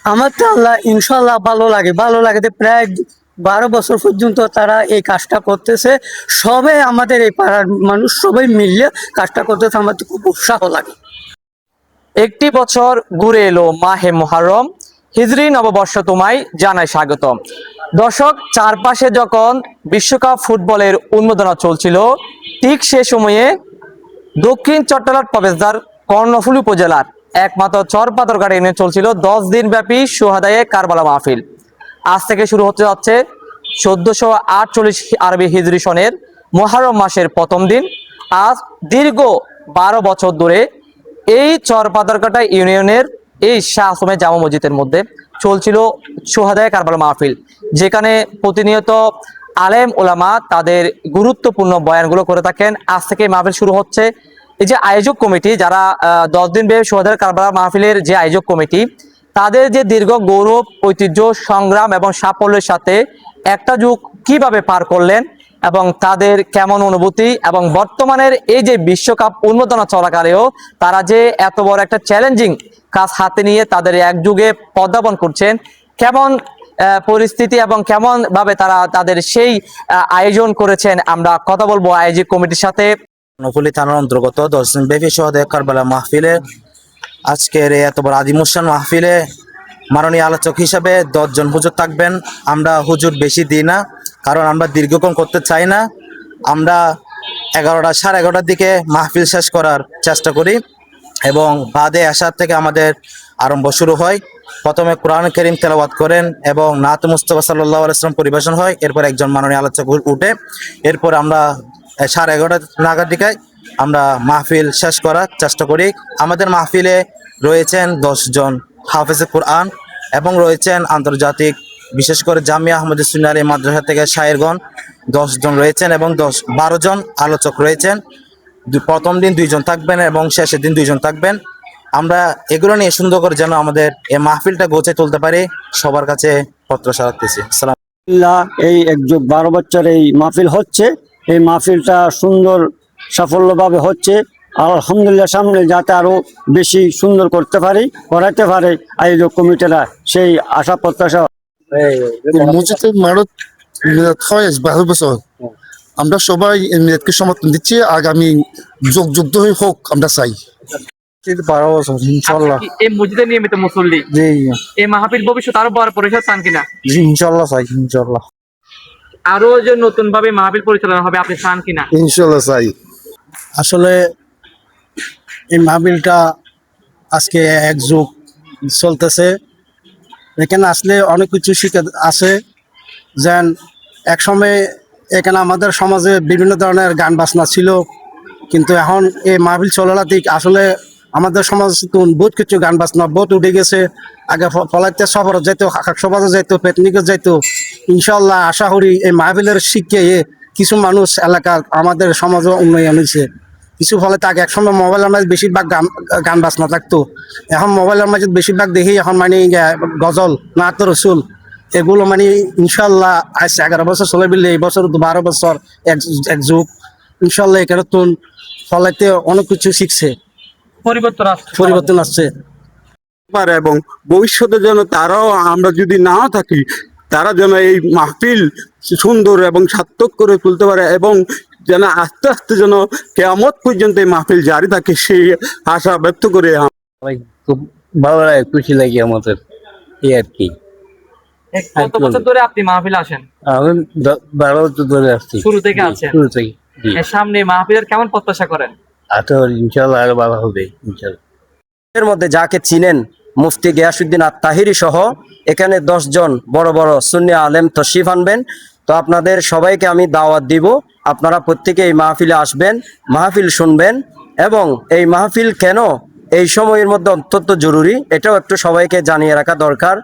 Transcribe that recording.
আমার তো আল্লাহ ইনশাল্লাহ ভালো লাগে যে প্রায় 12 বছর পর্যন্ত তারা এই কাজটা করতেছে। সবাই আমাদের এই পাড়ার মানুষ সবাই মিলে কাজটা করতেছে, আমার তো খুব উৎসাহ লাগে। একটি বছর ঘুরে এলো মাহে মুহররম, হিজরি নববর্ষ তোমায় জানাই স্বাগতম। দর্শক, চারপাশে যখন বিশ্বকাপ ফুটবলের উন্মাদনা চলছিল, ঠিক সে সময়ে দক্ষিণ চট্টগ্রাম প্রবেশদ্বার কর্ণফুলী উপজেলার একমাত্র চরপাথরঘাট ইউনিয়নে চলছিল 10 দিন ব্যাপী সুহাদায়ে কারবালা মাহফিল। আজ থেকে শুরু হতে যাচ্ছে 1448 আরবি হিজরি সনের মুহররম মাসের প্রথম দিন। আজ দীর্ঘ 12 বছর ধরে এই চরপাথরঘাটা ইউনিয়নের এই শাহ আসমে জামা মসজিদের মধ্যে চলছিল সুহাদায়ে কারবালা মাহফিল, যেখানে প্রতিনিয়ত আলেম ওলামা তাদের গুরুত্বপূর্ণ বয়ানগুলো করে থাকেন। আজ থেকে মাহফিল শুরু হচ্ছে। এই যে আয়োজক কমিটি, যারা 10 দিন ব্যাপী সুহাদায়ে কারবালা মাহফিলের যে আয়োজক কমিটি, তাদের যে দীর্ঘ গৌরব, ঐতিহ্য, সংগ্রাম এবং সাফল্যের সাথে একটা যুগ কিভাবে পার করলেন এবং তাদের কেমন অনুভূতি, এবং বর্তমানের এই যে বিশ্বকাপ উন্মাদনা চলাকালেও তারা যে এত বড় একটা চ্যালেঞ্জিং কাজ হাতে নিয়ে তাদের এক যুগে পদার্পণ করছেন, কেমন পরিস্থিতি এবং কেমন ভাবে তারা তাদের সেই আয়োজন করেছেন, আমরা কথা বলবো আয়োজক কমিটির সাথে। কর্ণফুলী থানার অন্তর্গত 10 দিন ব্যাপী সুহাদায়ে কারবালা মাহফিলে আজকের এই এত বড় আদিমুসান মাহফিলে মাননীয় আলোচক হিসাবে 10 জন হুজুর থাকবেন। আমরা হুজুর বেশি দিই না, কারণ আমরা দীর্ঘক্ষণ করতে চাই না। আমরা 11টা সাড়ে 11টার দিকে মাহফিল শেষ করার চেষ্টা করি এবং বাদে আসার থেকে আমাদের আরম্ভ শুরু হয়। প্রথমে কোরআন কারীম তেলাওয়াত করেন এবং নাত মুস্তাফা সাল্লাল্লাহু আলাইহি ওয়াসাল্লাম পরিবেশন হয়। এরপর একজন মাননীয় আলোচক উঠে, এরপর আমরা 11:30 নাগাদ দিকে আমরা মাহফিল শেষ করার চেষ্টা করি। আমাদের মাহফিলে রয়েছেন 10 জন হাফেজে কোরআন এবং রয়েছেন আন্তর্জাতিক, বিশেষ করে জামিয়া আহমদ সুন্নাহ মাদ্রাসা থেকে শায়েরগণ 10 জন রয়েছেন এবং 12 জন আলোচক রয়েছেন। প্রথম দিন 2 জন থাকবেন এবং শেষের দিন 2 জন থাকবেন। আমরা এগুলো নিয়ে সুন্দর করে যেন আমাদের এই মাহফিলটা গোছে তুলতে পারি, সবার কাছে প্রত্যাশা রাখতেছি। আসসালাম। এই 1+12 বছর এই মাহফিল হচ্ছে, এই মাহফিলটা সুন্দর সাফল্যভাবে হচ্ছে। আলহামদুলিল্লাহ, সামনে যাতে আরো বেশি সুন্দর করতে পারি, করাতে পারে আয়োজক কমিটিরা, সেই আশা প্রত্যাশা। মসজিদের মারত মিলাদ হয় 12 বছর। আমরা সবাই এই মিলাদকে সমর্থন দিচ্ছি, আগামী যুগ হয়ে হোক আমরা চাই। 12 বছর ইনশাল্লাহ। এই মসজিদের নিয়মিত মুসল্লি, জি এই মাহফিল ভবিষ্যৎ আরো বড় পরিসর চান কিনা? জি ইনশাল্লাহ চাই, ইনশাল্লাহ। আরো যে নতুন ভাবে মাহফিল পরিচালনা হবে, আপনি চান কিনা? ইনশাল্লাহ চাই। আসলে এই মাহফিলটা আজকে এক যুগ চলতেছে। এখানে আসলে অনেক কিছু শিখে আছে। যেন এক সময় এখানে আমাদের সমাজে বিভিন্ন ধরনের গান বাজনা ছিল, কিন্তু এখন এই মাহফিল চলালাতিক আসলে আমাদের সমাজ বহুত কিছু গান বাজনা বহুত উঠে গেছে। আগে ফলাইতে সফরত যাইতো, সবাজে যাইতো, পেটনিকে যাইতো। ইনশাল্লাহ আশা করি এই মাহফিলের শিক্ষে কিছু মানুষ এলাকার আমাদের সমাজে উন্নয়ন হয়েছে। কিছু ফলে তাকে একসময় মোবাইলের মাঝে বেশিরভাগ গান বাজনা থাকতো, এখন মোবাইলের মাঝে বেশিরভাগ দেখি এখন মানে গজল, নাত রসুল, এগুলো মানে ইনশাল্লাহ আজ 11 বছর চলে বিলে, এই বছর 12 বছর এক যুগ। ইনশাল্লাহ এখানে তো ফলাইতে অনেক কিছু শিখছে, পরিবর্তন আসছে। পারে এবং ভবিষ্যতে যেন তারাও, আমরা যদি নাও থাকি, তারা যেন এই মাহফিল সুন্দর এবং সার্থক করে তুলতে পারে এবং যেন আস্তে আস্তে যেন কিয়ামত পর্যন্ত এই মাহফিল জারি থাকে, সেই আশা ব্যক্ত করে। খুব ভালো লাগে, খুশি লাগে আমাদের, এই আর কি। কত বছর ধরে আপনি মাহফিল আসেন? আমি 12 বছর ধরে আসছি, শুরু থেকে আছেন? শুরু থেকে। এর সামনে মাহফিলের কেমন প্রত্যাশা করেন? ইনশাল্লাহ আরো ভালো হবে ইনশাল্লাহ। এর মধ্যে যাকে চিনেন, মুফতি গিয়াসউদ্দিন আত-তাহিরি সহ এখানে 10 জন বড় বড় সুন্নি আলেম তশরিফ আনবেন। তো আপনাদের সবাইকে আমি দাওয়াত দিব, আপনারা প্রত্যেকে এই মাহফিলে আসবেন, মাহফিল শুনবেন। এবং এই মাহফিল কেন এই সময়ের মধ্যে অত্যন্ত জরুরি, এটাও একটু সবাইকে জানিয়ে রাখা দরকার।